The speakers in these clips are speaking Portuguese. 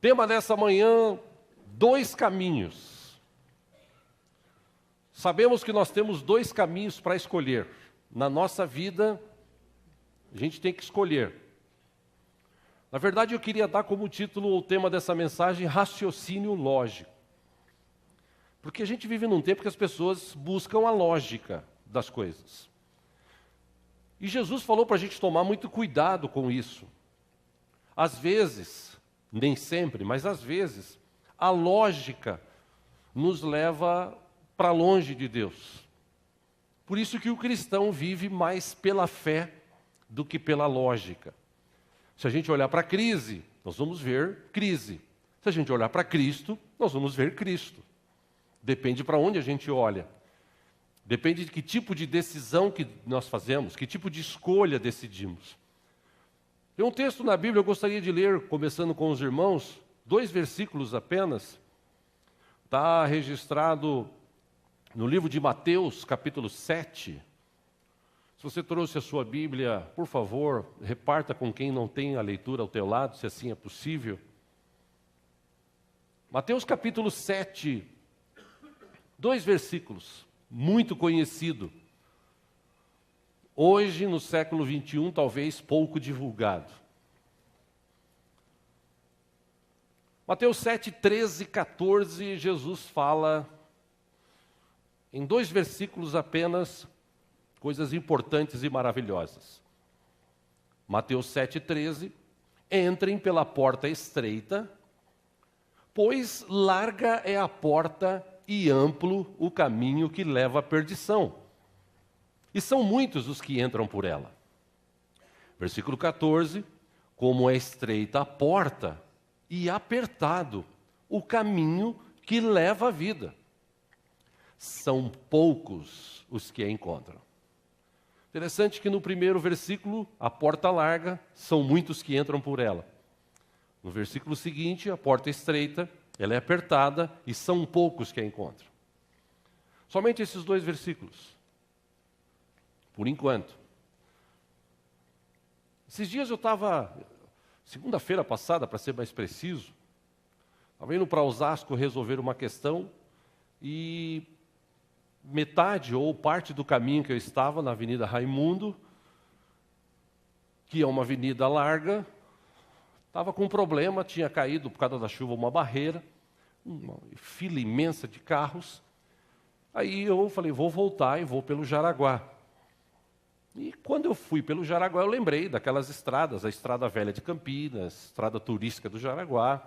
Tema dessa manhã, 2 caminhos. Sabemos que nós temos 2 caminhos para escolher. Na nossa vida, a gente tem que escolher. Na verdade, eu queria dar como título o tema dessa mensagem, raciocínio lógico. Porque a gente vive num tempo que as pessoas buscam a lógica das coisas. E Jesus falou para a gente tomar muito cuidado com isso. Às vezes, nem sempre, mas às vezes, a lógica nos leva para longe de Deus. Por isso que o cristão vive mais pela fé do que pela lógica. Se a gente olhar para a crise, nós vamos ver crise. Se a gente olhar para Cristo, nós vamos ver Cristo. Depende para onde a gente olha. Depende de que tipo de decisão que nós fazemos, que tipo de escolha decidimos. Tem um texto na Bíblia, eu gostaria de ler, começando com os irmãos, 2 versículos apenas. Está registrado no livro de Mateus, capítulo 7. Se você trouxe a sua Bíblia, por favor, reparta com quem não tem a leitura ao teu lado, se assim é possível. Mateus capítulo 7, 2 versículos, muito conhecido. Hoje, no século 21, talvez pouco divulgado. Mateus 7, 13 e 14, Jesus fala, em 2 versículos apenas, coisas importantes e maravilhosas. Mateus 7, 13, entrem pela porta estreita, pois larga é a porta e amplo o caminho que leva à perdição. E são muitos os que entram por ela. Versículo 14, como é estreita a porta e apertado o caminho que leva à vida. São poucos os que a encontram. Interessante que no primeiro versículo, a porta larga, são muitos que entram por ela. No versículo seguinte, a porta estreita, ela é apertada e são poucos que a encontram. Somente esses 2 versículos. Por enquanto. Esses dias eu estava, segunda-feira passada, para ser mais preciso, estava indo para Osasco resolver uma questão e metade ou parte do caminho que eu estava, na Avenida Raimundo, que é uma avenida larga, estava com um problema, tinha caído por causa da chuva uma barreira, uma fila imensa de carros. Aí eu falei, vou voltar e vou pelo Jaraguá. E quando eu fui pelo Jaraguá, eu lembrei daquelas estradas, a Estrada Velha de Campinas, Estrada Turística do Jaraguá,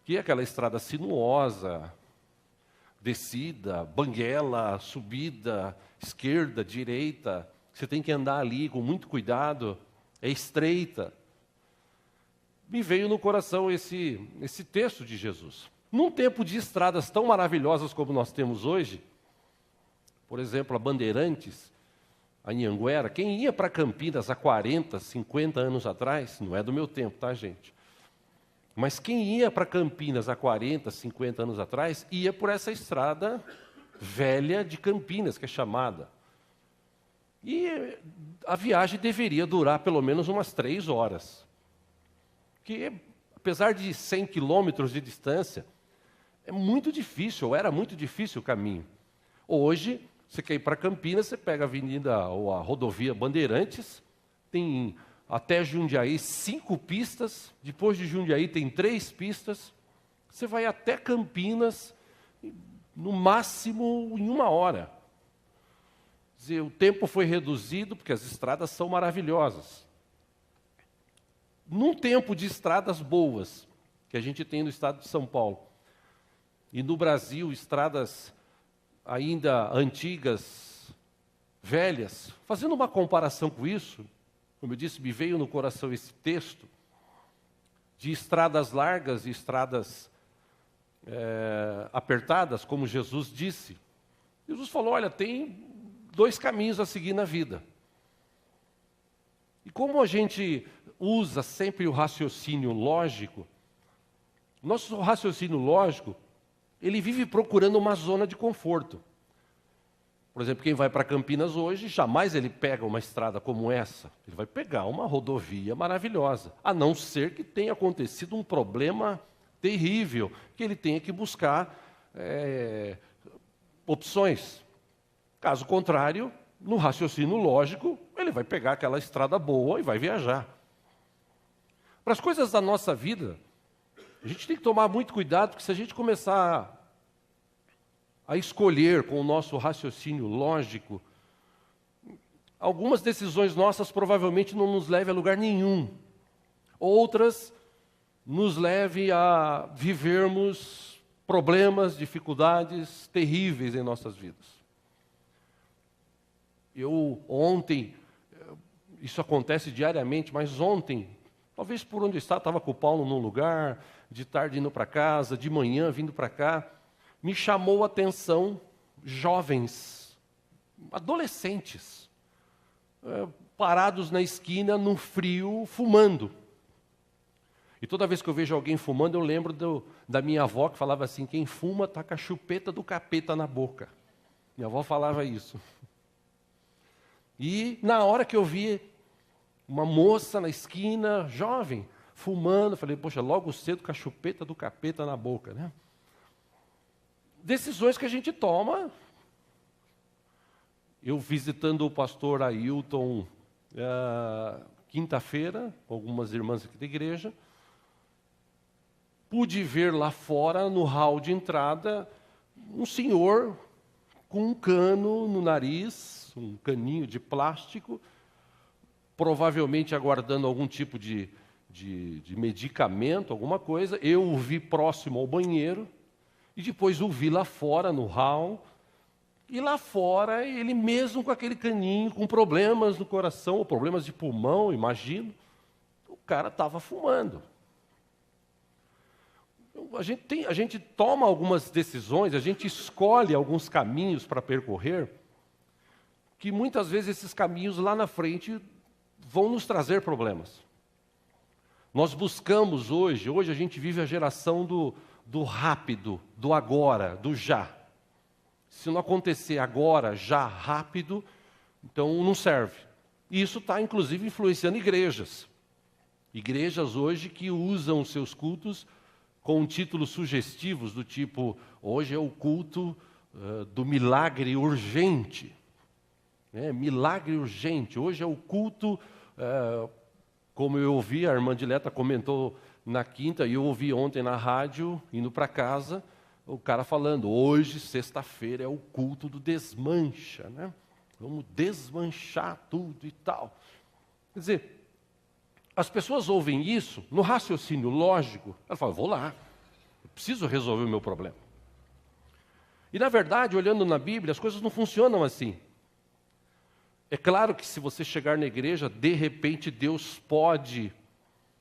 que é aquela estrada sinuosa, descida, banguela, subida, esquerda, direita, você tem que andar ali com muito cuidado, é estreita. Me veio no coração esse texto de Jesus. Num tempo de estradas tão maravilhosas como nós temos hoje, por exemplo, a Bandeirantes, a Anhanguera, quem ia para Campinas há 40, 50 anos atrás, não é do meu tempo, tá, gente? Mas quem ia para Campinas há 40, 50 anos atrás, ia por essa estrada velha de Campinas, que é chamada. E a viagem deveria durar pelo menos umas 3 horas. Porque, apesar de 100 quilômetros de distância, é muito difícil, ou era muito difícil o caminho. Hoje, você quer ir para Campinas, você pega a avenida ou a rodovia Bandeirantes, tem até Jundiaí 5 pistas, depois de Jundiaí tem 3 pistas, você vai até Campinas, no máximo em 1 hora. Quer dizer, o tempo foi reduzido porque as estradas são maravilhosas. Num tempo de estradas boas, que a gente tem no estado de São Paulo, e no Brasil, estradas ainda antigas, velhas, fazendo uma comparação com isso, como eu disse, me veio no coração esse texto de estradas largas e estradas apertadas, como Jesus disse. Jesus falou, olha, tem 2 caminhos a seguir na vida. E como a gente usa sempre o raciocínio lógico, nosso raciocínio lógico, ele vive procurando uma zona de conforto. Por exemplo, quem vai para Campinas hoje, jamais ele pega uma estrada como essa. Ele vai pegar uma rodovia maravilhosa, a não ser que tenha acontecido um problema terrível, que ele tenha que buscar opções. Caso contrário, no raciocínio lógico, ele vai pegar aquela estrada boa e vai viajar. Para as coisas da nossa vida, a gente tem que tomar muito cuidado, porque se a gente começar a escolher com o nosso raciocínio lógico, algumas decisões nossas provavelmente não nos levem a lugar nenhum. Outras nos levem a vivermos problemas, dificuldades terríveis em nossas vidas. Ontem, isso acontece diariamente, mas ontem, talvez por onde eu estava com o Paulo num lugar, de tarde indo para casa, de manhã vindo para cá, me chamou a atenção jovens, adolescentes, parados na esquina, no frio, fumando. E toda vez que eu vejo alguém fumando, eu lembro da minha avó, que falava assim, quem fuma está com a chupeta do capeta na boca. Minha avó falava isso. E na hora que eu vi uma moça na esquina, jovem, fumando, eu falei, poxa, logo cedo com a chupeta do capeta na boca, né? Decisões que a gente toma. Eu visitando o pastor Ailton quinta-feira, com algumas irmãs aqui da igreja, pude ver lá fora, no hall de entrada, um senhor com um cano no nariz, um caninho de plástico, provavelmente aguardando algum tipo de medicamento, alguma coisa. Eu o vi próximo ao banheiro, e depois o vi lá fora, no hall, e lá fora, ele mesmo com aquele caninho, com problemas no coração, ou problemas de pulmão, imagino, o cara estava fumando. A gente toma algumas decisões, a gente escolhe alguns caminhos para percorrer, que muitas vezes esses caminhos lá na frente vão nos trazer problemas. Nós buscamos hoje a gente vive a geração do rápido, do agora, do já. Se não acontecer agora, já, rápido, então não serve. E isso está, inclusive, influenciando igrejas. Igrejas hoje que usam os seus cultos com títulos sugestivos do tipo, hoje é o culto do milagre urgente. Milagre urgente. Hoje é o culto, como eu ouvi, a irmã Dileta comentou na quinta, e eu ouvi ontem na rádio, indo para casa, o cara falando, hoje, sexta-feira, é o culto do desmancha, né? Vamos desmanchar tudo e tal. Quer dizer, as pessoas ouvem isso, no raciocínio lógico, elas falam, vou lá, eu preciso resolver o meu problema. E, na verdade, olhando na Bíblia, as coisas não funcionam assim. É claro que se você chegar na igreja, de repente Deus pode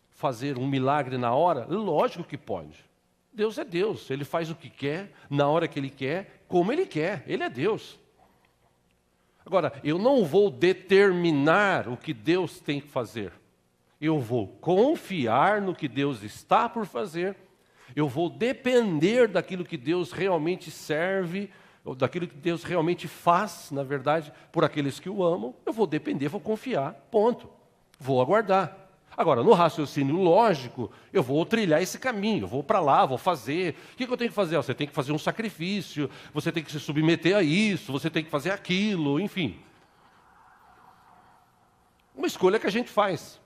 fazer um milagre na hora? Lógico que pode. Deus é Deus, Ele faz o que quer, na hora que Ele quer, como Ele quer, Ele é Deus. Agora, eu não vou determinar o que Deus tem que fazer. Eu vou confiar no que Deus está por fazer, eu vou depender daquilo que Deus realmente serve, ou daquilo que Deus realmente faz, na verdade, por aqueles que o amam, eu vou depender, vou confiar, ponto. Vou aguardar. Agora, no raciocínio lógico, eu vou trilhar esse caminho, eu vou para lá, vou fazer. O que eu tenho que fazer? Você tem que fazer um sacrifício, você tem que se submeter a isso, você tem que fazer aquilo, enfim. Uma escolha que a gente faz.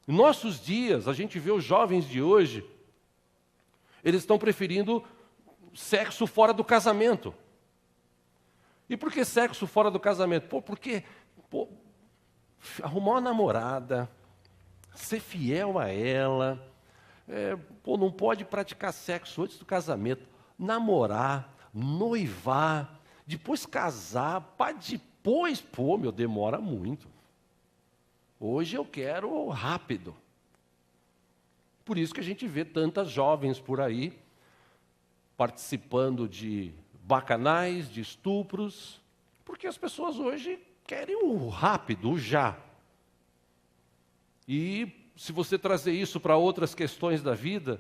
Em nossos dias, a gente vê os jovens de hoje, eles estão preferindo sexo fora do casamento. E por que sexo fora do casamento? Porque arrumar uma namorada, ser fiel a ela, não pode praticar sexo antes do casamento, namorar, noivar, depois casar, para depois, demora muito. Hoje eu quero rápido. Por isso que a gente vê tantas jovens por aí, participando de bacanais, de estupros, porque as pessoas hoje querem o rápido, o já. E se você trazer isso para outras questões da vida,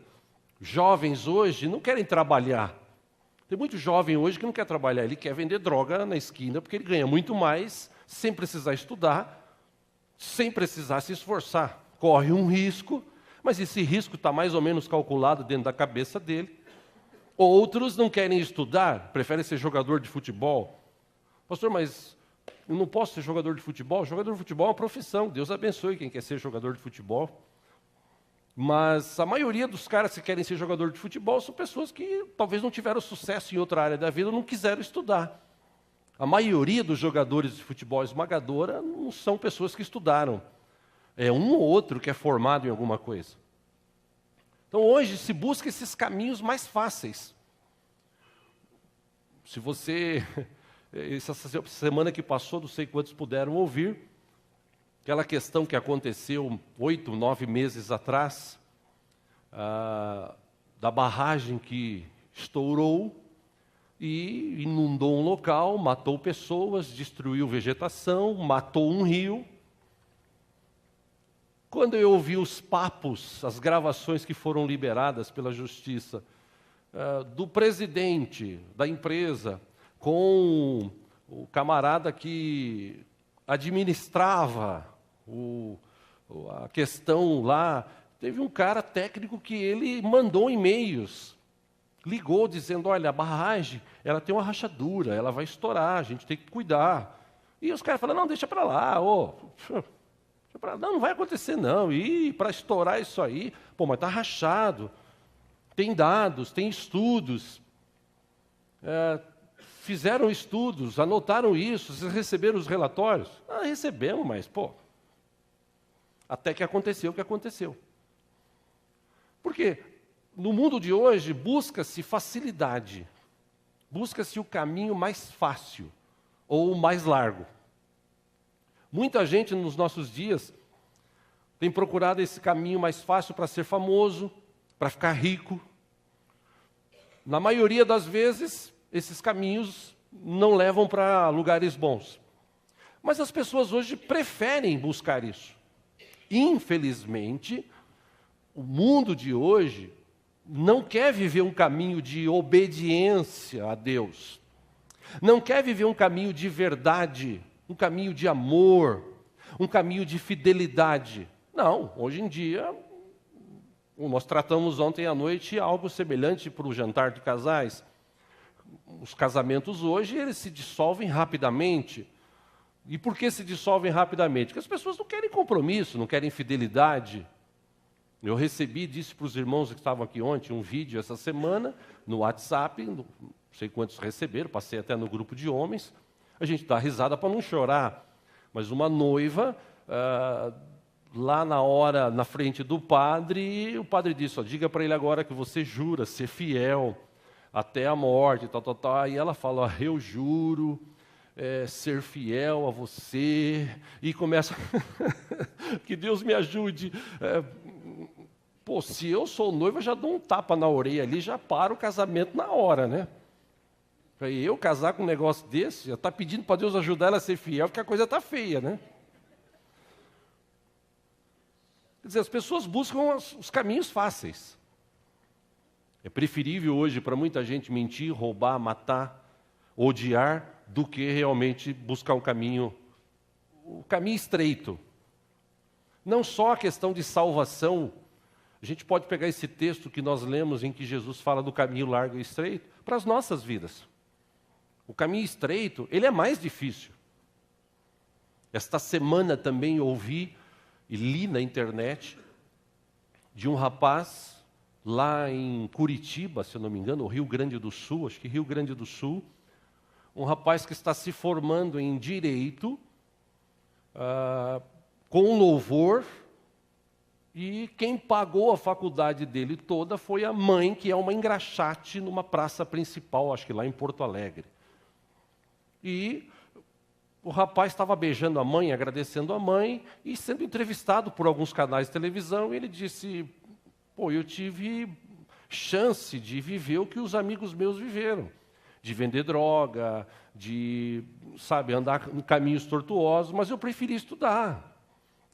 jovens hoje não querem trabalhar. Tem muito jovem hoje que não quer trabalhar, ele quer vender droga na esquina, porque ele ganha muito mais, sem precisar estudar, sem precisar se esforçar. Corre um risco, Mas esse risco está mais ou menos calculado dentro da cabeça dele. Outros não querem estudar, preferem ser jogador de futebol. Pastor, mas eu não posso ser jogador de futebol? Jogador de futebol é uma profissão. Deus abençoe quem quer ser jogador de futebol. Mas a maioria dos caras que querem ser jogador de futebol são pessoas que talvez não tiveram sucesso em outra área da vida ou não quiseram estudar. A maioria dos jogadores de futebol esmagadora não são pessoas que estudaram. É um ou outro que é formado em alguma coisa. Então hoje se busca esses caminhos mais fáceis. Se você, essa semana que passou, não sei quantos puderam ouvir, aquela questão que aconteceu 8, 9 meses atrás, da barragem que estourou e inundou um local, matou pessoas, destruiu vegetação, matou um rio. Quando eu ouvi os papos, as gravações que foram liberadas pela Justiça, do presidente da empresa com o camarada que administrava a questão lá, teve um cara técnico que ele mandou e-mails, ligou dizendo, olha, a barragem, ela tem uma rachadura, ela vai estourar, a gente tem que cuidar. E os caras falaram, não, deixa para lá, não vai acontecer não, e para estourar isso aí, mas está rachado, tem dados, tem estudos, fizeram estudos, anotaram isso, vocês receberam os relatórios? Recebemos, mas, até que aconteceu o que aconteceu. Por quê? No mundo de hoje, busca-se facilidade, busca-se o caminho mais fácil ou mais largo. Muita gente nos nossos dias tem procurado esse caminho mais fácil para ser famoso, para ficar rico. Na maioria das vezes, esses caminhos não levam para lugares bons. Mas as pessoas hoje preferem buscar isso. Infelizmente, o mundo de hoje não quer viver um caminho de obediência a Deus. Não quer viver um caminho de verdade, um caminho de amor, um caminho de fidelidade. Não, hoje em dia, nós tratamos ontem à noite algo semelhante para o jantar de casais. Os casamentos hoje, eles se dissolvem rapidamente. E por que se dissolvem rapidamente? Porque as pessoas não querem compromisso, não querem fidelidade. Eu disse para os irmãos que estavam aqui ontem, um vídeo essa semana, no WhatsApp, não sei quantos receberam, passei até no grupo de homens. A gente dá risada para não chorar, mas uma noiva, lá na hora, na frente do padre, o padre disse, diga para ele agora que você jura ser fiel até a morte, tal. Aí ela fala, eu juro ser fiel a você, e começa, que Deus me ajude. Se eu sou noiva, eu já dou um tapa na orelha ali, já paro o casamento na hora, né? Para eu casar com um negócio desse, já está pedindo para Deus ajudar ela a ser fiel, porque a coisa está feia, né? Quer dizer, as pessoas buscam os caminhos fáceis. É preferível hoje para muita gente mentir, roubar, matar, odiar, do que realmente buscar o caminho estreito. Não só a questão de salvação, a gente pode pegar esse texto que nós lemos em que Jesus fala do caminho largo e estreito, para as nossas vidas. O caminho estreito, ele é mais difícil. Esta semana também ouvi e li na internet de um rapaz lá em Curitiba, se eu não me engano, ou Rio Grande do Sul, acho que Rio Grande do Sul, um rapaz que está se formando em Direito, com louvor, e quem pagou a faculdade dele toda foi a mãe, que é uma engraxate numa praça principal, acho que lá em Porto Alegre. E o rapaz estava beijando a mãe, agradecendo a mãe, e sendo entrevistado por alguns canais de televisão, e ele disse, eu tive chance de viver o que os amigos meus viveram, de vender droga, de, andar em caminhos tortuosos, mas eu preferi estudar.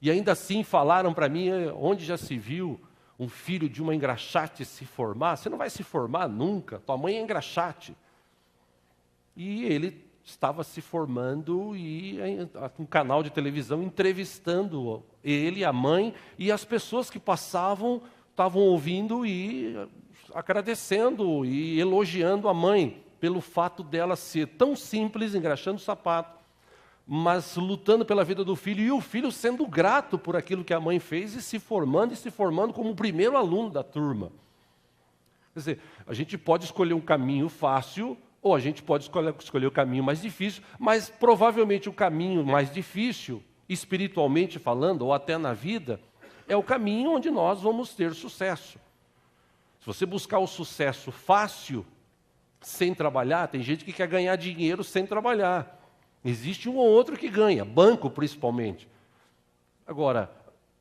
E ainda assim falaram para mim, onde já se viu um filho de uma engraxate se formar? Você não vai se formar nunca, tua mãe é engraxate. E ele estava se formando e um canal de televisão entrevistando ele, a mãe, e as pessoas que passavam estavam ouvindo e agradecendo e elogiando a mãe pelo fato dela ser tão simples, engraxando o sapato, mas lutando pela vida do filho, e o filho sendo grato por aquilo que a mãe fez e se formando como o primeiro aluno da turma. Quer dizer, a gente pode escolher um caminho fácil, ou a gente pode escolher o caminho mais difícil, mas provavelmente o caminho mais difícil, espiritualmente falando, ou até na vida, é o caminho onde nós vamos ter sucesso. Se você buscar o sucesso fácil, sem trabalhar, tem gente que quer ganhar dinheiro sem trabalhar. Existe um ou outro que ganha, banco principalmente. Agora,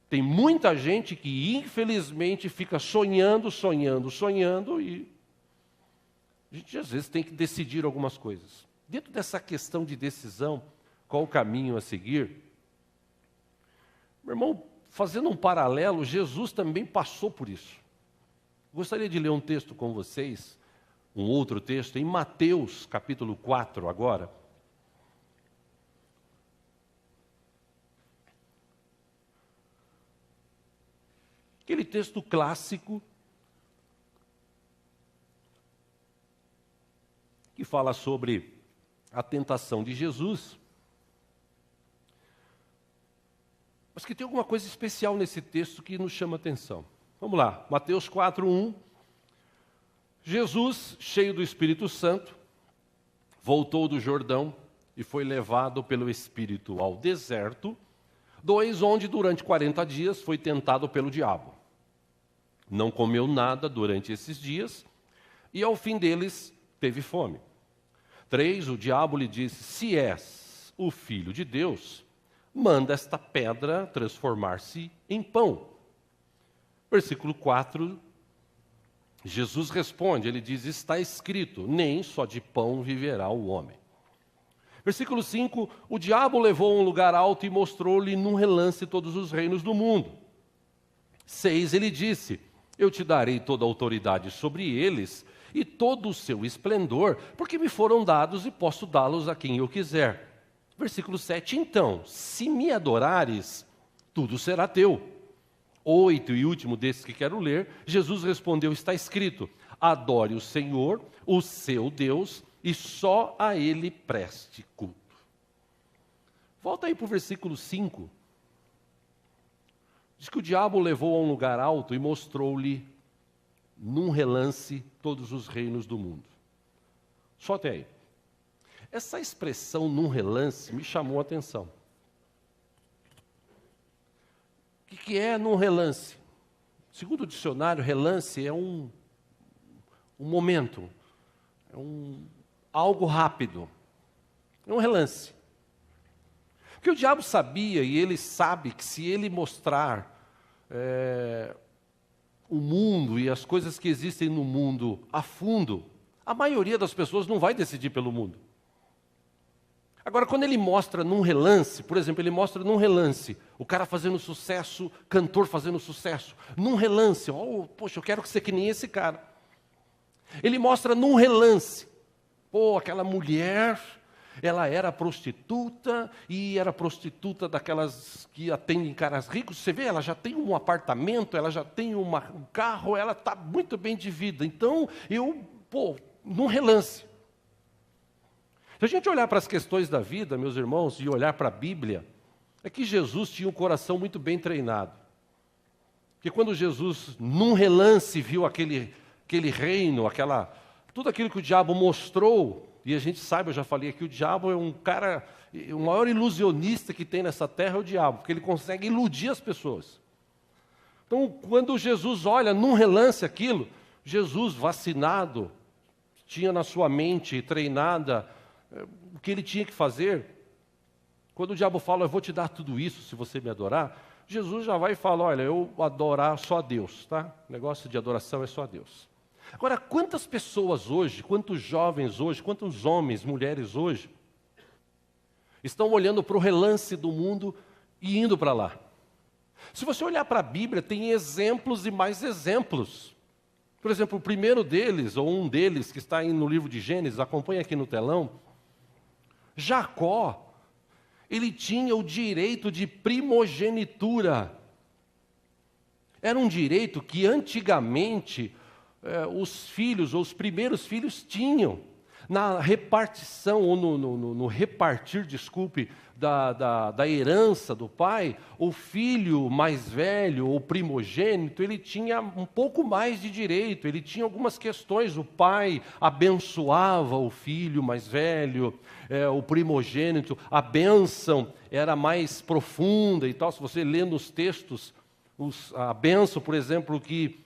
tem muita gente que infelizmente fica sonhando, e a gente às vezes tem que decidir algumas coisas. Dentro dessa questão de decisão, qual o caminho a seguir? Meu irmão, fazendo um paralelo, Jesus também passou por isso. Gostaria de ler um texto com vocês, um outro texto, em Mateus capítulo 4 agora. Aquele texto clássico que fala sobre a tentação de Jesus, mas que tem alguma coisa especial nesse texto que nos chama a atenção. Vamos lá, Mateus 4:1. Jesus, cheio do Espírito Santo, voltou do Jordão e foi levado pelo Espírito ao deserto, onde durante 40 dias foi tentado pelo diabo. Não comeu nada durante esses dias e ao fim deles teve fome. 3, o diabo lhe disse: se és o Filho de Deus, manda esta pedra transformar-se em pão. Versículo 4, Jesus responde, ele diz: está escrito, nem só de pão viverá o homem. Versículo 5, o diabo levou a um lugar alto e mostrou-lhe num relance todos os reinos do mundo. 6, ele disse: eu te darei toda a autoridade sobre eles e todo o seu esplendor, porque me foram dados e posso dá-los a quem eu quiser. Versículo 7, então, se me adorares, tudo será teu. 8, e último desses que quero ler, Jesus respondeu, está escrito, adore o Senhor, o seu Deus, e só a Ele preste culto. Volta aí para o versículo 5. Diz que o diabo levou a um lugar alto e mostrou-lhe, num relance, todos os reinos do mundo. Só até aí. Essa expressão, num relance, me chamou a atenção. O que é num relance? Segundo o dicionário, relance é um momento, é algo rápido. É um relance. Porque o diabo sabia, e ele sabe, que se ele mostrar o mundo e as coisas que existem no mundo a fundo, a maioria das pessoas não vai decidir pelo mundo. Agora, quando ele mostra num relance, por exemplo, ele mostra num relance, o cara fazendo sucesso, cantor fazendo sucesso, num relance, poxa, eu quero ser que nem esse cara. Ele mostra num relance, aquela mulher, ela era prostituta, e era prostituta daquelas que atendem caras ricos, você vê, ela já tem um apartamento, ela já tem um carro, ela está muito bem de vida, então num relance. Se a gente olhar para as questões da vida, meus irmãos, e olhar para a Bíblia, é que Jesus tinha um coração muito bem treinado. Porque quando Jesus, num relance, viu aquele reino, tudo aquilo que o diabo mostrou, e a gente sabe, eu já falei aqui, o diabo é um cara, o maior ilusionista que tem nessa terra é o diabo, porque ele consegue iludir as pessoas. Então, quando Jesus olha num relance aquilo, Jesus, vacinado, tinha na sua mente treinada o que ele tinha que fazer. Quando o diabo fala, eu vou te dar tudo isso se você me adorar, Jesus já vai e fala, olha, eu adorar só a Deus, tá? O negócio de adoração é só a Deus. Agora, quantas pessoas hoje, quantos jovens hoje, quantos homens, mulheres hoje, estão olhando para o relance do mundo e indo para lá? Se você olhar para a Bíblia, tem exemplos e mais exemplos. Por exemplo, o primeiro deles, ou um deles, que está aí no livro de Gênesis, acompanha aqui no telão, Jacó, ele tinha o direito de primogenitura. Era um direito que antigamente os filhos, ou os primeiros filhos, tinham. Na repartição, ou no repartir, da herança do pai, o filho mais velho, ou primogênito, ele tinha um pouco mais de direito, ele tinha algumas questões. O pai abençoava o filho mais velho, o primogênito, a bênção era mais profunda e tal. Se você lê nos textos, a bênção, por exemplo, que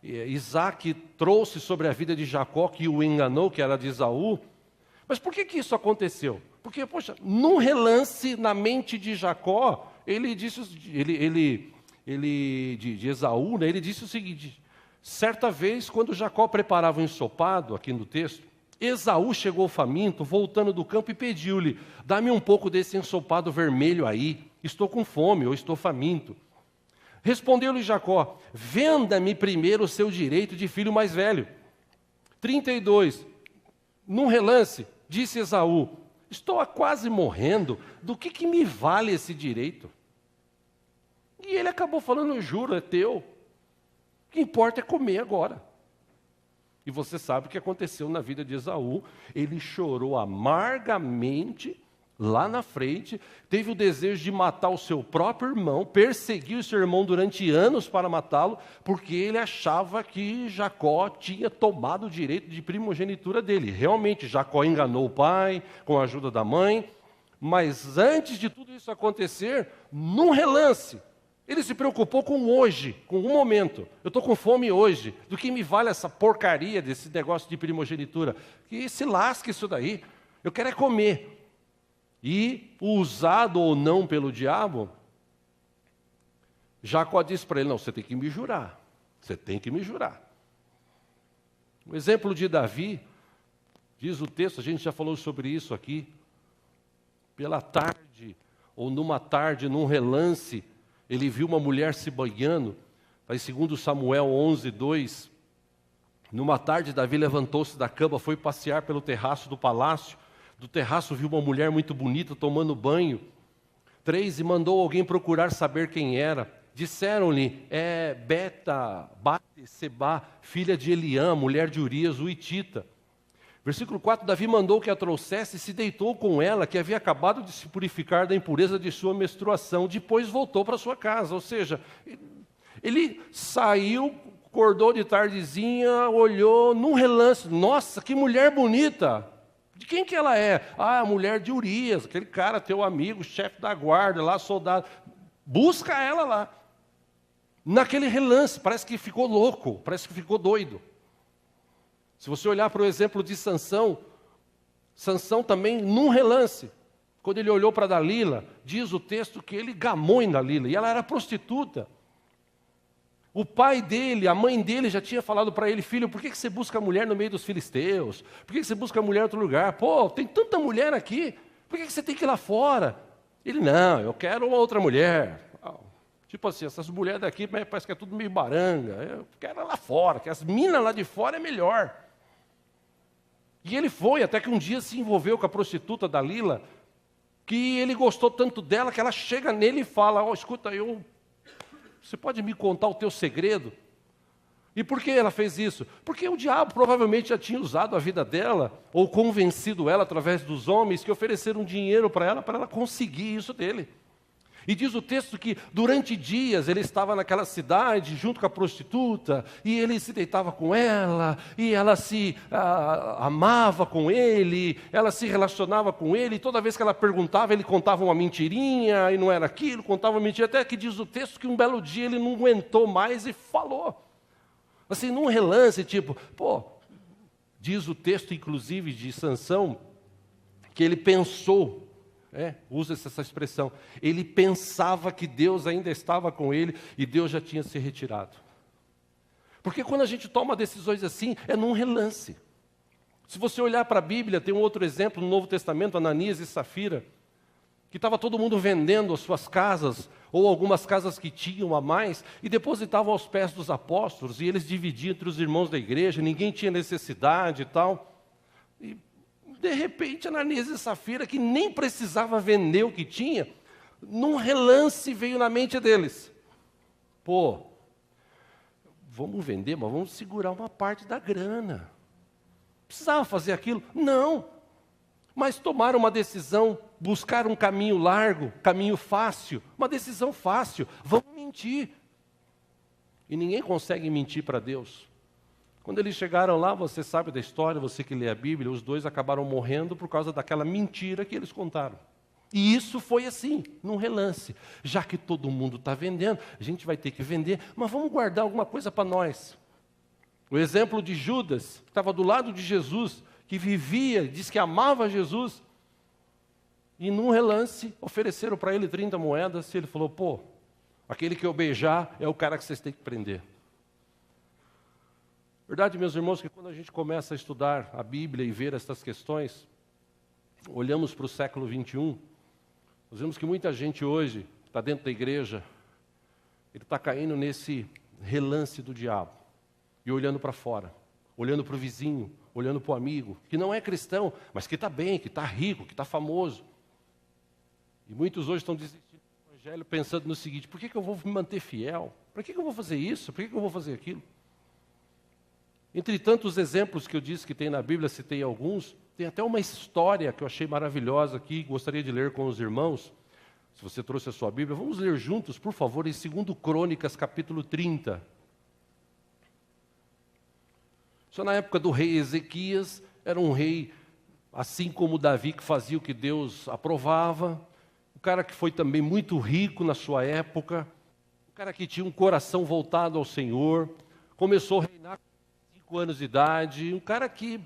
Isaac trouxe sobre a vida de Jacó, que o enganou, que era de Esaú. Mas por que isso aconteceu? Porque, poxa, num relance na mente de Jacó, ele disse, de Esaú, né, ele disse o seguinte: certa vez, quando Jacó preparava um ensopado, aqui no texto, Esaú chegou faminto, voltando do campo, e pediu-lhe: dá-me um pouco desse ensopado vermelho aí, estou com fome ou estou faminto. Respondeu-lhe Jacó: venda-me primeiro o seu direito de filho mais velho. 32. Num relance, disse Esaú: estou quase morrendo, do que me vale esse direito? E ele acabou falando: eu juro, é teu. O que importa é comer agora. E você sabe o que aconteceu na vida de Esaú. Ele chorou amargamente lá na frente, teve o desejo de matar o seu próprio irmão, perseguiu o seu irmão durante anos para matá-lo, porque ele achava que Jacó tinha tomado o direito de primogenitura dele. Realmente, Jacó enganou o pai com a ajuda da mãe, mas antes de tudo isso acontecer, num relance, ele se preocupou com hoje, com um momento. Eu estou com fome hoje, do que me vale essa porcaria desse negócio de primogenitura? Que se lasque isso daí, eu quero é comer. E, usado ou não pelo diabo, Jacó disse para ele: não, você tem que me jurar. Você tem que me jurar. O exemplo de Davi, diz o texto, a gente já falou sobre isso aqui. Pela tarde, ou numa tarde, num relance, ele viu uma mulher se banhando. Está em 2 Samuel 11, 2. Numa tarde, Davi levantou-se da cama, foi passear pelo terraço do palácio. Do terraço viu uma mulher muito bonita tomando banho. 3, e mandou alguém procurar saber quem era. Disseram-lhe: é Bate-Sebá, filha de Eliã, mulher de Urias, o hitita. Versículo 4, Davi mandou que a trouxesse e se deitou com ela, que havia acabado de se purificar da impureza de sua menstruação. Depois voltou para sua casa. Ou seja, ele saiu, acordou de tardezinha, olhou num relance: nossa, que mulher bonita! De quem que ela é? Ah, a mulher de Urias, aquele cara, teu amigo, chefe da guarda lá, soldado. Busca ela lá. Naquele relance, parece que ficou louco, parece que ficou doido. Se você olhar para o exemplo de Sansão, Sansão também, num relance, quando ele olhou para Dalila, diz o texto que ele gamou em Dalila, e ela era prostituta. O pai dele, a mãe dele já tinha falado para ele: filho, por que você busca mulher no meio dos filisteus? Por que você busca mulher em outro lugar? Pô, tem tanta mulher aqui, por que você tem que ir lá fora? Ele: não, eu quero uma outra mulher. Tipo assim, essas mulheres daqui parece que é tudo meio baranga, eu quero lá fora, que as minas lá de fora é melhor. E ele foi, até que um dia se envolveu com a prostituta Dalila, que ele gostou tanto dela, que ela chega nele e fala: escuta, você pode me contar o teu segredo? E por que ela fez isso? Porque o diabo provavelmente já tinha usado a vida dela, ou convencido ela através dos homens que ofereceram dinheiro para ela conseguir isso dele. E diz o texto que durante dias ele estava naquela cidade junto com a prostituta, e ele se deitava com ela, e ela se amava com ele, ela se relacionava com ele, e toda vez que ela perguntava, ele contava uma mentirinha, e não era aquilo, contava uma mentira, até que diz o texto que um belo dia ele não aguentou mais e falou. Assim, num relance, tipo, diz o texto inclusive de Sansão, que ele pensou, usa essa expressão, ele pensava que Deus ainda estava com ele e Deus já tinha se retirado. Porque quando a gente toma decisões assim, é num relance. Se você olhar para a Bíblia, tem um outro exemplo no Novo Testamento, Ananias e Safira, que estava todo mundo vendendo as suas casas, ou algumas casas que tinham a mais, e depositavam aos pés dos apóstolos, e eles dividiam entre os irmãos da igreja, ninguém tinha necessidade e tal. E De repente, Ananias e Safira, que nem precisava vender o que tinha, num relance veio na mente deles. Pô, vamos vender, mas vamos segurar uma parte da grana. Precisava fazer aquilo? Não. Mas tomaram uma decisão, buscaram um caminho largo, caminho fácil, uma decisão fácil. Vamos mentir. E ninguém consegue mentir para Deus. Quando eles chegaram lá, você sabe da história, você que lê a Bíblia, os dois acabaram morrendo por causa daquela mentira que eles contaram. E isso foi assim, num relance. Já que todo mundo está vendendo, a gente vai ter que vender, mas vamos guardar alguma coisa para nós. O exemplo de Judas, que estava do lado de Jesus, que vivia, diz que amava Jesus, e num relance ofereceram para ele 30 moedas, e ele falou, pô, aquele que eu beijar é o cara que vocês têm que prender. Verdade, meus irmãos, que quando a gente começa a estudar a Bíblia e ver essas questões, olhamos para o século 21, nós vemos que muita gente hoje está dentro da igreja, ele está caindo nesse relance do diabo, e olhando para fora, olhando para o vizinho, olhando para o amigo, que não é cristão, mas que está bem, que está rico, que está famoso. E muitos hoje estão desistindo do evangelho pensando no seguinte, por que eu vou me manter fiel? Para que eu vou fazer isso? Por que eu vou fazer aquilo? Entre tantos exemplos que eu disse que tem na Bíblia, citei alguns, tem até uma história que eu achei maravilhosa aqui, gostaria de ler com os irmãos. Se você trouxe a sua Bíblia, vamos ler juntos, por favor, em 2 Crônicas, capítulo 30. Só na época do rei Ezequias, era um rei, assim como Davi, que fazia o que Deus aprovava, um cara que foi também muito rico na sua época, um cara que tinha um coração voltado ao Senhor, começou a reinar 5 anos de idade, um cara que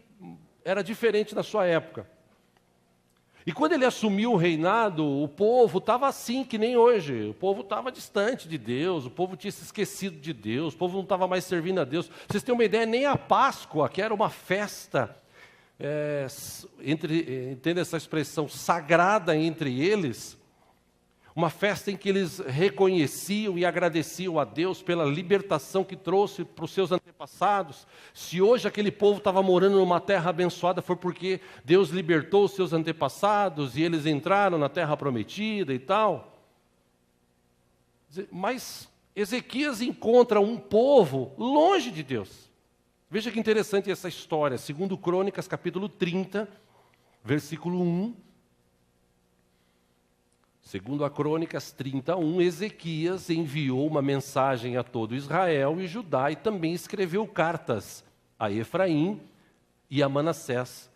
era diferente na sua época. E quando ele assumiu o reinado, o povo estava assim, que nem hoje. O povo estava distante de Deus, o povo tinha se esquecido de Deus, o povo não estava mais servindo a Deus. Vocês têm uma ideia, nem a Páscoa, que era uma festa, entende essa expressão, sagrada entre eles, uma festa em que eles reconheciam e agradeciam a Deus pela libertação que trouxe para os seus antepassados. Se hoje aquele povo estava morando numa terra abençoada, foi porque Deus libertou os seus antepassados e eles entraram na terra prometida e tal. Mas Ezequias encontra um povo longe de Deus. Veja que interessante essa história. 2 Crônicas, capítulo 30, versículo 1. Segundo a Crônicas 31, Ezequias enviou uma mensagem a todo Israel e Judá e também escreveu cartas a Efraim e a Manassés,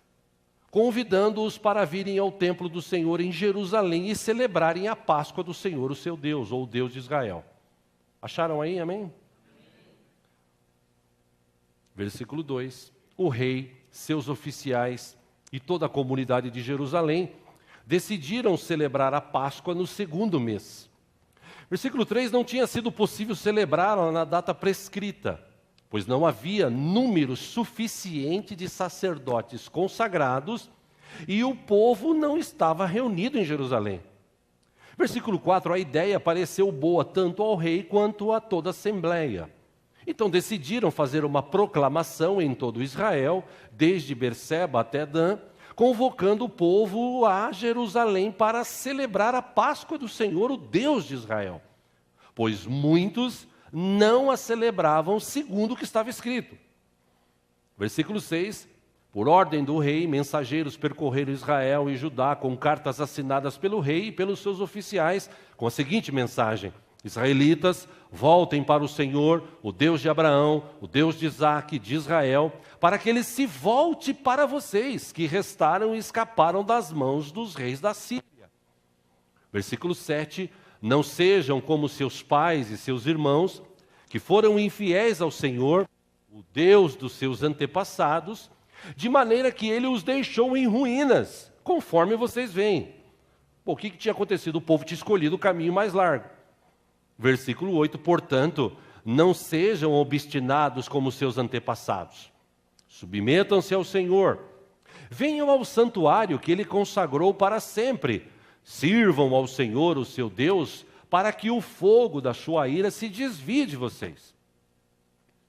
convidando-os para virem ao templo do Senhor em Jerusalém e celebrarem a Páscoa do Senhor, o seu Deus, ou o Deus de Israel. Acharam aí, amém? Versículo 2. O rei, seus oficiais e toda a comunidade de Jerusalém decidiram celebrar a Páscoa no 2º mês. Versículo 3, não tinha sido possível celebrá-la na data prescrita, pois não havia número suficiente de sacerdotes consagrados e o povo não estava reunido em Jerusalém. Versículo 4, a ideia pareceu boa tanto ao rei quanto a toda a assembleia. Então decidiram fazer uma proclamação em todo Israel, desde Berseba até Dan, convocando o povo a Jerusalém para celebrar a Páscoa do Senhor, o Deus de Israel. Pois muitos não a celebravam segundo o que estava escrito. Versículo 6. Por ordem do rei, mensageiros percorreram Israel e Judá com cartas assinadas pelo rei e pelos seus oficiais, com a seguinte mensagem: Israelitas, voltem para o Senhor, o Deus de Abraão, o Deus de Isaque, de Israel, para que ele se volte para vocês, que restaram e escaparam das mãos dos reis da Síria. Versículo 7, não sejam como seus pais e seus irmãos, que foram infiéis ao Senhor, o Deus dos seus antepassados, de maneira que ele os deixou em ruínas, conforme vocês veem. Bom, o que tinha acontecido? O povo tinha escolhido o caminho mais largo. Versículo 8, portanto, não sejam obstinados como seus antepassados. Submetam-se ao Senhor. Venham ao santuário que ele consagrou para sempre. Sirvam ao Senhor, o seu Deus, para que o fogo da sua ira se desvie de vocês.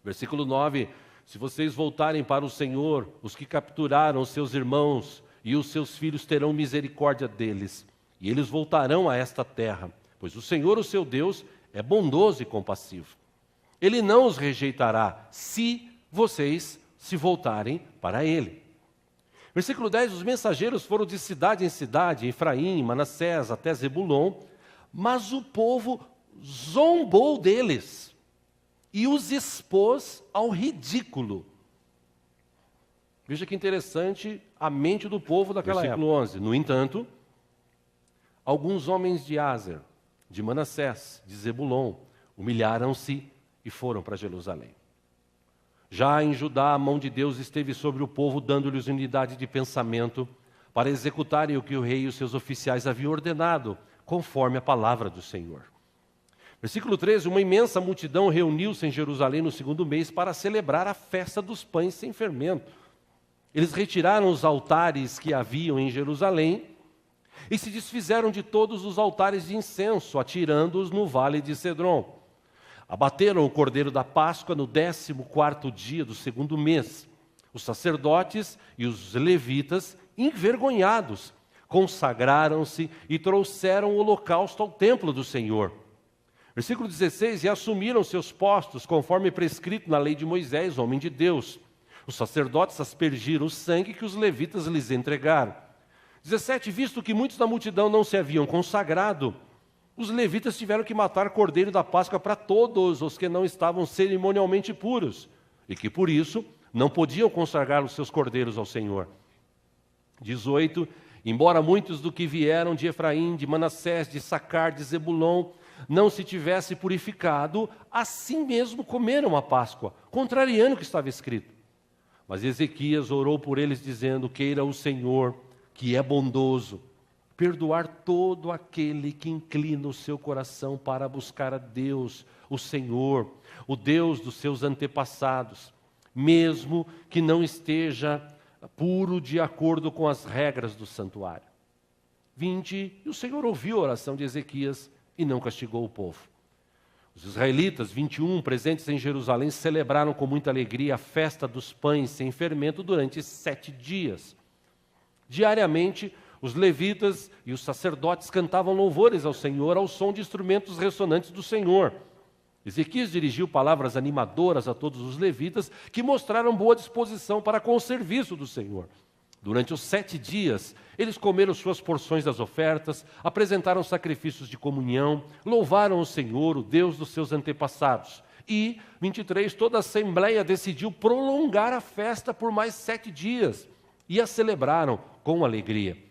Versículo 9, se vocês voltarem para o Senhor, os que capturaram seus irmãos e os seus filhos terão misericórdia deles, e eles voltarão a esta terra, pois o Senhor, o seu Deus, é bondoso e compassivo. Ele não os rejeitará se vocês se voltarem para Ele. Versículo 10, os mensageiros foram de cidade em cidade, Efraim, Manassés, até Zebulon, mas o povo zombou deles e os expôs ao ridículo. Veja que interessante a mente do povo daquela época. Versículo 11, no entanto, alguns homens de Azer, de Manassés, de Zebulon, humilharam-se e foram para Jerusalém. Já em Judá, a mão de Deus esteve sobre o povo, dando-lhes unidade de pensamento para executarem o que o rei e os seus oficiais haviam ordenado, conforme a palavra do Senhor. Versículo 13, uma imensa multidão reuniu-se em Jerusalém no 2º mês para celebrar a festa dos pães sem fermento. Eles retiraram os altares que haviam em Jerusalém e se desfizeram de todos os altares de incenso, atirando-os no vale de Cedron. Abateram o cordeiro da Páscoa no 14º dia do 2º mês. Os sacerdotes e os levitas, envergonhados, consagraram-se e trouxeram o holocausto ao templo do Senhor. Versículo 16, e assumiram seus postos, conforme prescrito na lei de Moisés, homem de Deus. Os sacerdotes aspergiram o sangue que os levitas lhes entregaram. 17, visto que muitos da multidão não se haviam consagrado, os levitas tiveram que matar cordeiro da Páscoa para todos os que não estavam cerimonialmente puros, e que por isso não podiam consagrar os seus cordeiros ao Senhor. 18, embora muitos do que vieram de Efraim, de Manassés, de Issacar, de Zebulon, não se tivesse purificado, assim mesmo comeram a Páscoa, contrariando o que estava escrito. Mas Ezequias orou por eles, dizendo, queira o Senhor, que é bondoso, perdoar todo aquele que inclina o seu coração para buscar a Deus, o Senhor, o Deus dos seus antepassados, mesmo que não esteja puro de acordo com as regras do santuário. 20, e o Senhor ouviu a oração de Ezequias e não castigou o povo. Os israelitas, 21, presentes em Jerusalém, celebraram com muita alegria a festa dos pães sem fermento durante 7 dias. Diariamente, os levitas e os sacerdotes cantavam louvores ao Senhor ao som de instrumentos ressonantes do Senhor. Ezequias dirigiu palavras animadoras a todos os levitas, que mostraram boa disposição para com o serviço do Senhor. Durante os 7 dias, eles comeram suas porções das ofertas, apresentaram sacrifícios de comunhão, louvaram o Senhor, o Deus dos seus antepassados. E, 23, toda a assembleia decidiu prolongar a festa por mais 7 dias e a celebraram com alegria.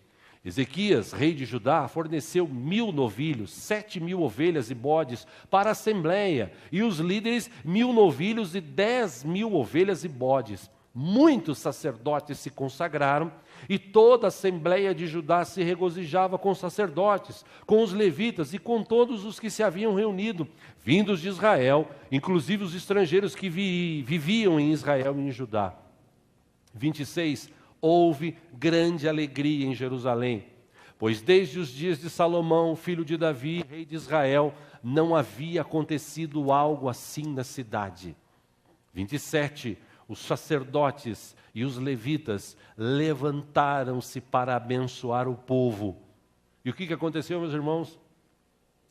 Ezequias, rei de Judá, forneceu 1.000 novilhos, 7.000 ovelhas e bodes para a assembleia, e os líderes 1.000 novilhos e 10.000 ovelhas e bodes. Muitos sacerdotes se consagraram, e toda a assembleia de Judá se regozijava com os sacerdotes, com os levitas e com todos os que se haviam reunido, vindos de Israel, inclusive os estrangeiros que viviam em Israel e em Judá. 26, houve grande alegria em Jerusalém, pois desde os dias de Salomão, filho de Davi, rei de Israel, não havia acontecido algo assim na cidade. 27, os sacerdotes e os levitas levantaram-se para abençoar o povo. E o que aconteceu, meus irmãos?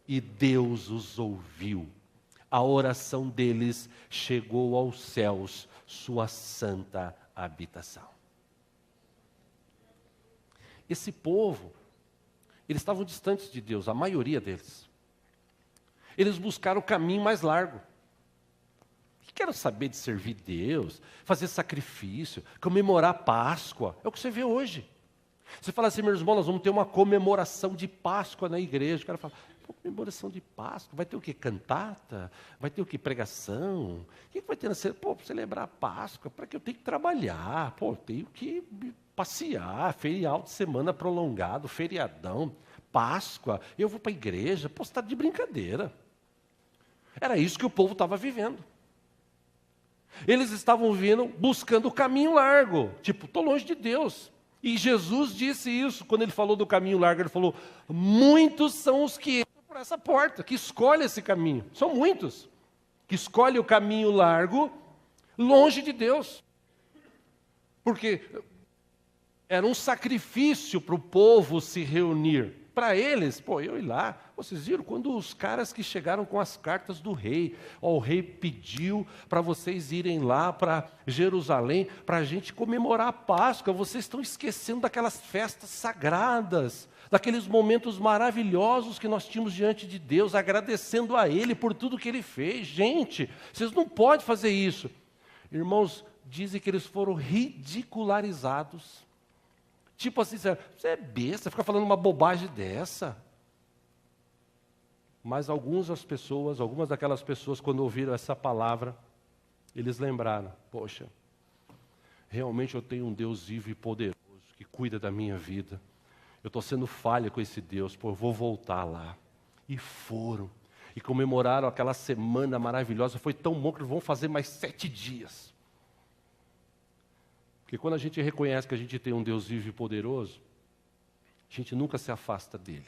E Deus os ouviu. A oração deles chegou aos céus, sua santa habitação. Esse povo, eles estavam distantes de Deus, a maioria deles. Eles buscaram o caminho mais largo. Quero saber de servir Deus, fazer sacrifício, comemorar a Páscoa. É o que você vê hoje. Você fala assim, meus irmãos, nós vamos ter uma comemoração de Páscoa na igreja. O cara fala, comemoração de Páscoa, vai ter o quê? Cantata? Vai ter o quê? Pregação? O que vai ter na cena? Para celebrar a Páscoa, para que eu tenho que trabalhar, eu tenho que passear, feriado de semana prolongado, feriadão, Páscoa, eu vou para a igreja, você está de brincadeira. Era isso que o povo estava vivendo. Eles estavam vindo buscando o caminho largo, tipo, estou longe de Deus. E Jesus disse isso, quando ele falou do caminho largo, ele falou, muitos são os que entram por essa porta, que escolhem esse caminho. São muitos, que escolhem o caminho largo, longe de Deus. Porque Era um sacrifício para o povo se reunir. Para eles, eu ir lá, vocês viram quando os caras que chegaram com as cartas do rei, o rei pediu para vocês irem lá para Jerusalém, para a gente comemorar a Páscoa, vocês estão esquecendo daquelas festas sagradas, daqueles momentos maravilhosos que nós tínhamos diante de Deus, agradecendo a Ele por tudo que Ele fez. Gente, vocês não podem fazer isso. Irmãos, dizem que eles foram ridicularizados. Tipo assim, você é besta, fica falando uma bobagem dessa. Mas algumas daquelas pessoas, quando ouviram essa palavra, eles lembraram, poxa, realmente eu tenho um Deus vivo e poderoso, que cuida da minha vida. Eu estou sendo falha com esse Deus, eu vou voltar lá. E foram, e comemoraram aquela semana maravilhosa, foi tão bom que eles vão fazer mais 7 dias. Porque quando a gente reconhece que a gente tem um Deus vivo e poderoso, a gente nunca se afasta dele.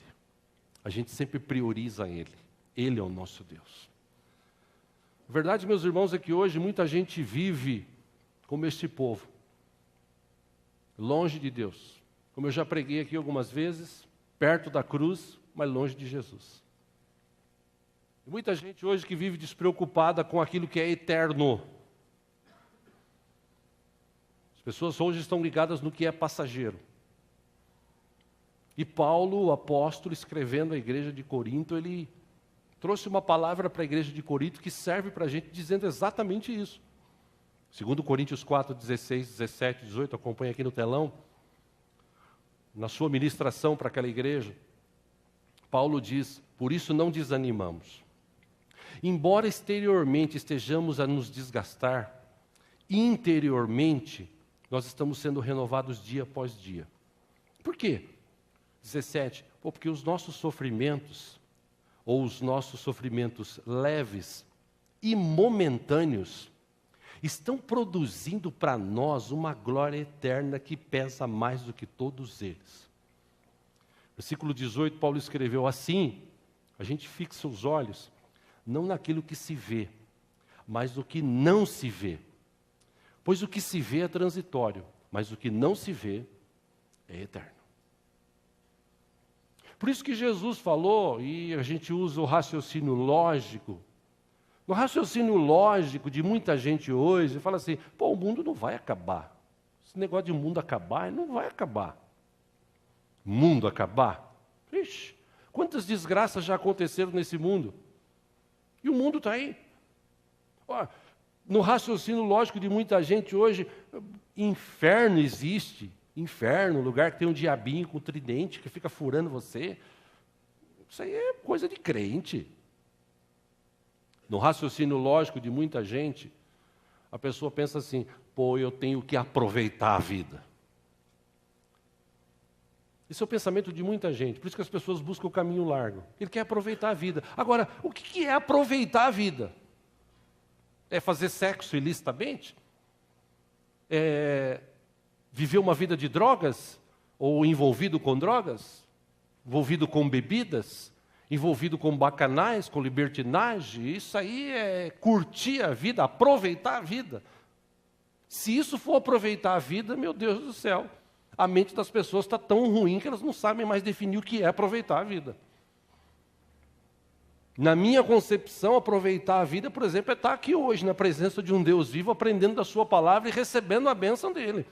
A gente sempre prioriza ele. Ele é o nosso Deus. A verdade, meus irmãos, é que hoje muita gente vive como este povo, longe de Deus. Como eu já preguei aqui algumas vezes, perto da cruz, mas longe de Jesus. E muita gente hoje que vive despreocupada com aquilo que é eterno. Pessoas hoje estão ligadas no que é passageiro. E Paulo, o apóstolo, escrevendo à igreja de Corinto, ele trouxe uma palavra para a igreja de Corinto que serve para a gente, dizendo exatamente isso. 2 Coríntios 4, 16, 17, 18, acompanha aqui no telão. Na sua ministração para aquela igreja, Paulo diz, por isso não desanimamos. Embora exteriormente estejamos a nos desgastar, interiormente nós estamos sendo renovados dia após dia. Por quê? 17. Porque os nossos sofrimentos, ou os nossos sofrimentos leves e momentâneos, estão produzindo para nós uma glória eterna que pesa mais do que todos eles. Versículo 18, Paulo escreveu assim, a gente fixa os olhos, não naquilo que se vê, mas no que não se vê. Pois o que se vê é transitório, mas o que não se vê é eterno. Por isso que Jesus falou, e a gente usa o raciocínio lógico. No raciocínio lógico de muita gente hoje, fala assim, o mundo não vai acabar. Esse negócio de mundo acabar, não vai acabar. Mundo acabar? Ixi, quantas desgraças já aconteceram nesse mundo? E o mundo está aí. No raciocínio lógico de muita gente hoje, inferno existe. Inferno, lugar que tem um diabinho com tridente que fica furando você. Isso aí é coisa de crente. No raciocínio lógico de muita gente, a pessoa pensa assim, eu tenho que aproveitar a vida. Esse é o pensamento de muita gente, por isso que as pessoas buscam o caminho largo. Ele quer aproveitar a vida. Agora, o que é aproveitar a vida? É fazer sexo ilicitamente? É viver uma vida de drogas? Ou envolvido com drogas? Envolvido com bebidas? Envolvido com bacanais, com libertinagem? Isso aí é curtir a vida, aproveitar a vida. Se isso for aproveitar a vida, meu Deus do céu, a mente das pessoas está tão ruim que elas não sabem mais definir o que é aproveitar a vida. Na minha concepção, aproveitar a vida, por exemplo, é estar aqui hoje, na presença de um Deus vivo, aprendendo da sua palavra e recebendo a bênção dele.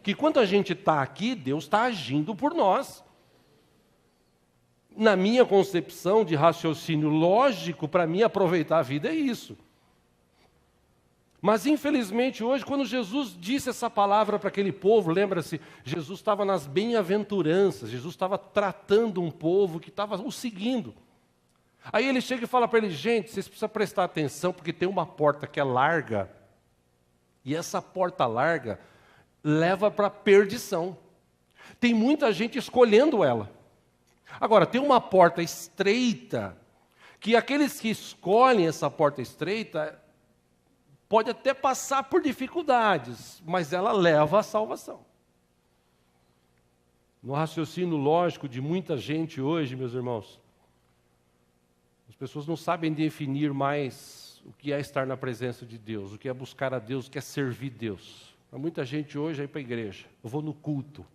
Que quando a gente está aqui, Deus está agindo por nós. Na minha concepção de raciocínio lógico, para mim, aproveitar a vida é isso. Mas, infelizmente, hoje, quando Jesus disse essa palavra para aquele povo, lembra-se, Jesus estava nas bem-aventuranças, Jesus estava tratando um povo que estava o seguindo. Aí ele chega e fala para eles, gente, vocês precisam prestar atenção, porque tem uma porta que é larga, e essa porta larga leva para a perdição. Tem muita gente escolhendo ela. Agora, tem uma porta estreita, que aqueles que escolhem essa porta estreita, pode até passar por dificuldades, mas ela leva à salvação. No raciocínio lógico de muita gente hoje, meus irmãos, as pessoas não sabem definir mais o que é estar na presença de Deus, o que é buscar a Deus, o que é servir Deus. Há muita gente hoje aí para a igreja, eu vou no culto.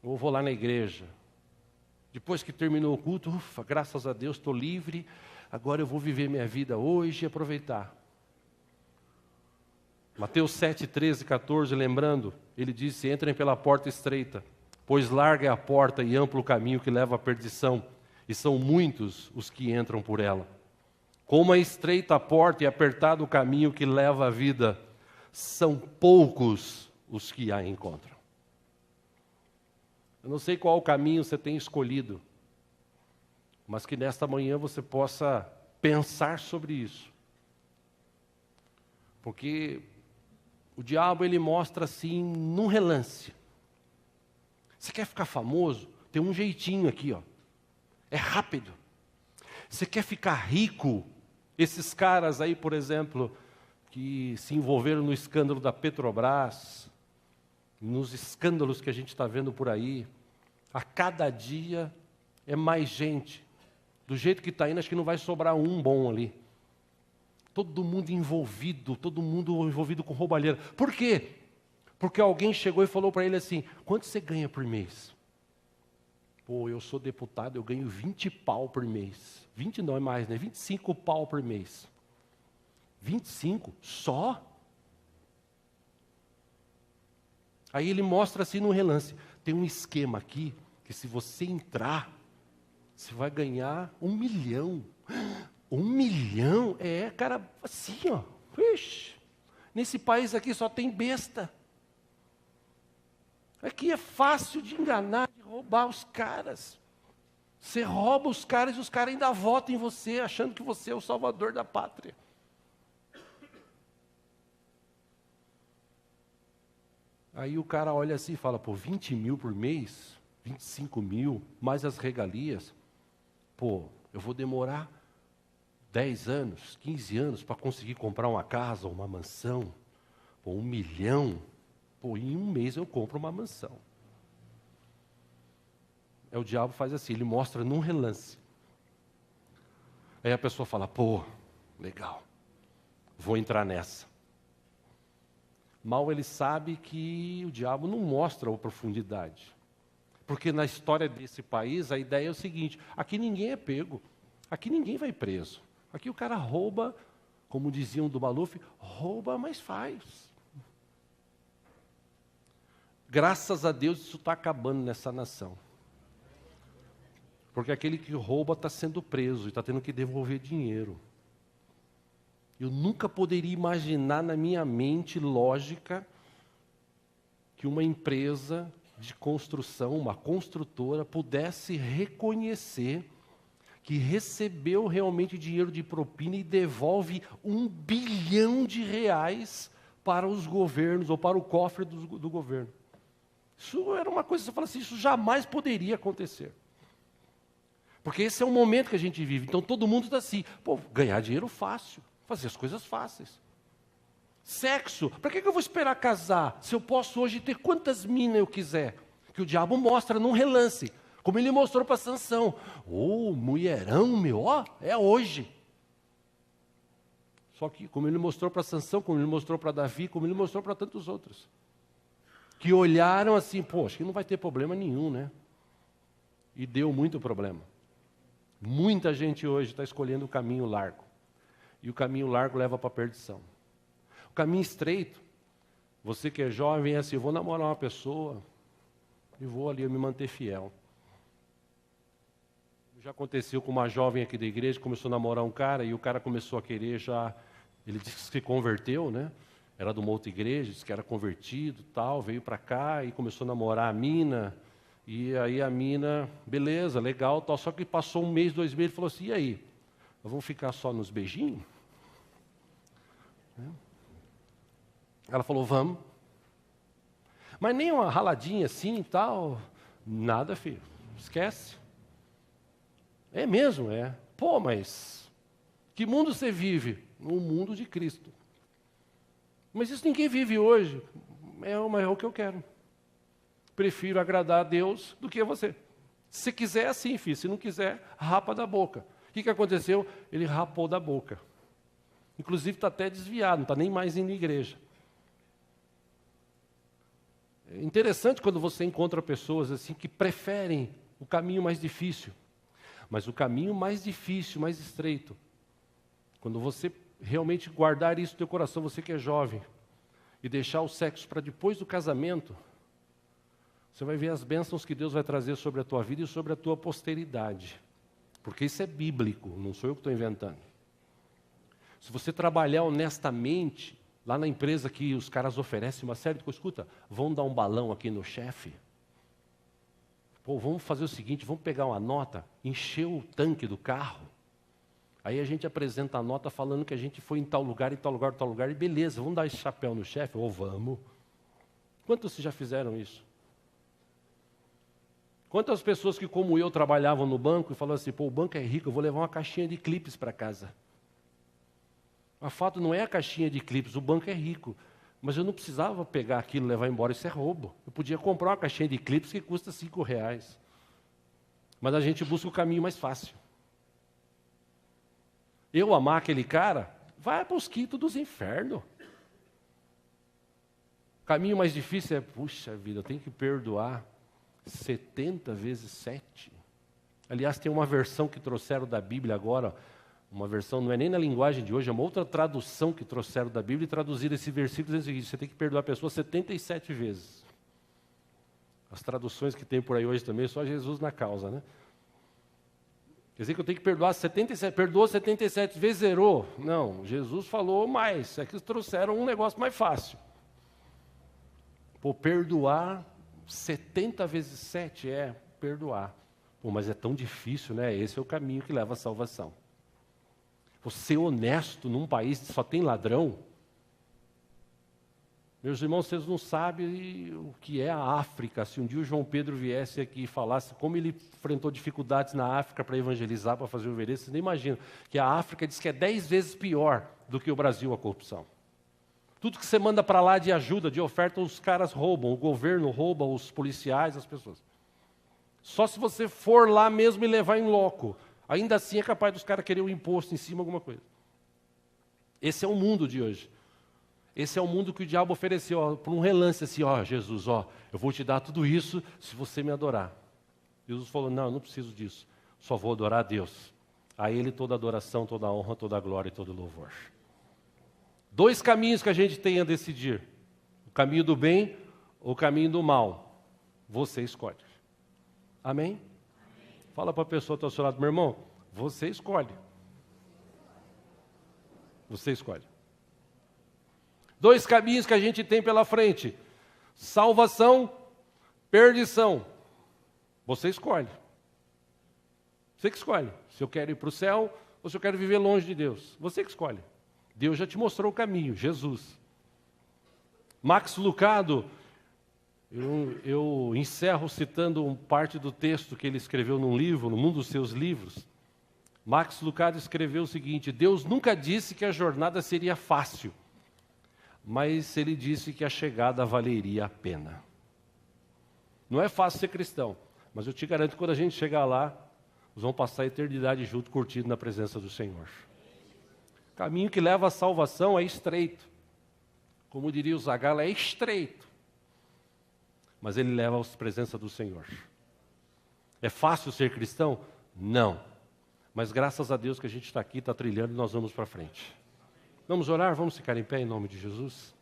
Eu vou lá na igreja. Depois que terminou o culto, ufa, graças a Deus, estou livre. Agora eu vou viver minha vida hoje e aproveitar. Mateus 7, 13, 14, lembrando, ele disse, entrem pela porta estreita, pois larga é a porta e amplo o caminho que leva à perdição, e são muitos os que entram por ela. Como é estreita a porta e apertado o caminho que leva à vida, são poucos os que a encontram. Eu não sei qual caminho você tem escolhido, mas que nesta manhã você possa pensar sobre isso. Porque o diabo, ele mostra assim, num relance. Você quer ficar famoso? Tem um jeitinho aqui, ó. É rápido. Você quer ficar rico? Esses caras aí, por exemplo, que se envolveram no escândalo da Petrobras, nos escândalos que a gente está vendo por aí, a cada dia é mais gente. Do jeito que está indo, acho que não vai sobrar um bom ali. Todo mundo envolvido com roubalheira. Por quê? Porque alguém chegou e falou para ele assim, quanto você ganha por mês? Pô, eu sou deputado, eu ganho 20 pau por mês. 20 não é mais, né? 25 pau por mês. 25? Só? Aí ele mostra assim no relance. Tem um esquema aqui, que se você entrar, você vai ganhar 1 milhão. 1 milhão? É, cara, assim, ó. Ixi, nesse país aqui só tem besta. Aqui é fácil de enganar, de roubar os caras. Você rouba os caras e os caras ainda votam em você, achando que você é o salvador da pátria. Aí o cara olha assim e fala, pô, 20 mil por mês, 25 mil, mais as regalias. Pô, eu vou demorar 10 anos, 15 anos para conseguir comprar uma casa, uma mansão. Pô, 1 milhão. Pô, em 1 mês eu compro uma mansão. O diabo faz assim, ele mostra num relance. Aí a pessoa fala, pô, legal, vou entrar nessa. Mal ele sabe que o diabo não mostra a profundidade. Porque na história desse país, a ideia é o seguinte, aqui ninguém é pego, aqui ninguém vai preso. Aqui o cara rouba, como diziam do Maluf, rouba, mas faz. Graças a Deus isso está acabando nessa nação. Porque aquele que rouba está sendo preso e está tendo que devolver dinheiro. Eu nunca poderia imaginar na minha mente lógica que uma empresa de construção, uma construtora, pudesse reconhecer que recebeu realmente dinheiro de propina e devolve R$1 bilhão para os governos ou para o cofre do governo. Isso era uma coisa que você fala assim, isso jamais poderia acontecer. Porque esse é o momento que a gente vive. Então todo mundo está assim, pô, ganhar dinheiro fácil, fazer as coisas fáceis. Sexo, para que eu vou esperar casar? Se eu posso hoje ter quantas minas eu quiser? Que o diabo mostra num relance. Como ele mostrou para Sansão. Ô, mulherão, meu, ó, é hoje. Só que como ele mostrou para Sansão, como ele mostrou para Davi, como ele mostrou para tantos outros. Que olharam assim, pô, acho que não vai ter problema nenhum, né? E deu muito problema. Muita gente hoje está escolhendo o caminho largo. E o caminho largo leva para a perdição. O caminho estreito, você que é jovem, é assim, eu vou namorar uma pessoa e vou ali me manter fiel. Já aconteceu com uma jovem aqui da igreja, começou a namorar um cara e o cara começou a querer já, ele disse que se converteu, né? Era de uma outra igreja, disse que era convertido, tal, veio para cá e começou a namorar a mina. E aí a mina, beleza, legal, tal, só que passou 1 mês, 2 meses, ele falou assim, e aí? Vamos ficar só nos beijinhos? Ela falou, vamos. Mas nem uma raladinha assim e tal, nada, filho, esquece. É mesmo, é. Pô, mas que mundo você vive? Um mundo de Cristo. Mas isso ninguém vive hoje. É o que eu quero. Prefiro agradar a Deus do que a você. Se quiser, assim, filho. Se não quiser, rapa da boca. O que aconteceu? Ele rapou da boca. Inclusive está até desviado, não está nem mais indo à igreja. É interessante quando você encontra pessoas assim que preferem o caminho mais difícil. Mas o caminho mais difícil, mais estreito, quando você realmente guardar isso no teu coração, você que é jovem, e deixar o sexo para depois do casamento, você vai ver as bênçãos que Deus vai trazer sobre a tua vida e sobre a tua posteridade. Porque isso é bíblico, não sou eu que estou inventando. Se você trabalhar honestamente, lá na empresa que os caras oferecem uma série de coisas, escuta, vão dar um balão aqui no chefe? Pô, vamos fazer o seguinte, vamos pegar uma nota, encher o tanque do carro, aí a gente apresenta a nota falando que a gente foi em tal lugar, e beleza, vamos dar esse chapéu no chefe? Ou vamos. Quantos já fizeram isso? Quantas pessoas que, como eu, trabalhavam no banco e falavam assim, pô, o banco é rico, eu vou levar uma caixinha de clipes para casa. O fato não é a caixinha de clipes, o banco é rico. Mas eu não precisava pegar aquilo e levar embora, isso é roubo. Eu podia comprar uma caixinha de clipes que custa R$5. Mas a gente busca o caminho mais fácil. Eu amar aquele cara, vai para os quintos dos infernos. O caminho mais difícil é, puxa vida, eu tenho que perdoar 70 vezes 7. Aliás, tem uma versão que trouxeram da Bíblia agora, uma versão, não é nem na linguagem de hoje, é uma outra tradução que trouxeram da Bíblia e traduziram esse versículo dizendo o seguinte, você tem que perdoar a pessoa 77 vezes. As traduções que tem por aí hoje também, só Jesus na causa, né? Quer dizer que eu tenho que perdoar 77, perdoou 77 vezes, zerou? Não, Jesus falou mais, é que eles trouxeram um negócio mais fácil. Pô, perdoar 70 vezes 7 é perdoar. Pô, mas é tão difícil, né? Esse é o caminho que leva à salvação. Ser honesto num país que só tem ladrão. Meus irmãos, vocês não sabem o que é a África. Se um dia o João Pedro viesse aqui e falasse como ele enfrentou dificuldades na África para evangelizar, para fazer o veredas, vocês nem imaginam que a África diz que é 10 vezes pior do que o Brasil a corrupção. Tudo que você manda para lá de ajuda, de oferta, os caras roubam, o governo rouba, os policiais, as pessoas. Só se você for lá mesmo e levar em loco. Ainda assim é capaz dos caras querer o imposto em cima, alguma coisa. Esse é o mundo de hoje. Esse é o mundo que o diabo ofereceu, ó, por um relance assim, ó, Jesus, ó, eu vou te dar tudo isso se você me adorar. Jesus falou, não, eu não preciso disso, só vou adorar a Deus. A Ele toda adoração, toda honra, toda glória e todo louvor. 2 caminhos que a gente tem a decidir. O caminho do bem ou o caminho do mal. Você escolhe. Amém? Fala para a pessoa que está ao seu lado, meu irmão, você escolhe. Você escolhe. 2 caminhos que a gente tem pela frente. Salvação, perdição. Você escolhe. Você que escolhe. Se eu quero ir para o céu ou se eu quero viver longe de Deus. Você que escolhe. Deus já te mostrou o caminho, Jesus. Max Lucado, eu encerro citando parte do texto que ele escreveu num livro, num dos seus livros. Max Lucado escreveu o seguinte, Deus nunca disse que a jornada seria fácil, mas ele disse que a chegada valeria a pena. Não é fácil ser cristão, mas eu te garanto que quando a gente chegar lá, nós vamos passar a eternidade junto, curtindo na presença do Senhor. O caminho que leva à salvação é estreito. Como diria o Zagala, é estreito. Mas ele leva à presença do Senhor. É fácil ser cristão? Não. Mas graças a Deus que a gente está aqui, está trilhando e nós vamos para frente. Vamos orar? Vamos ficar em pé em nome de Jesus?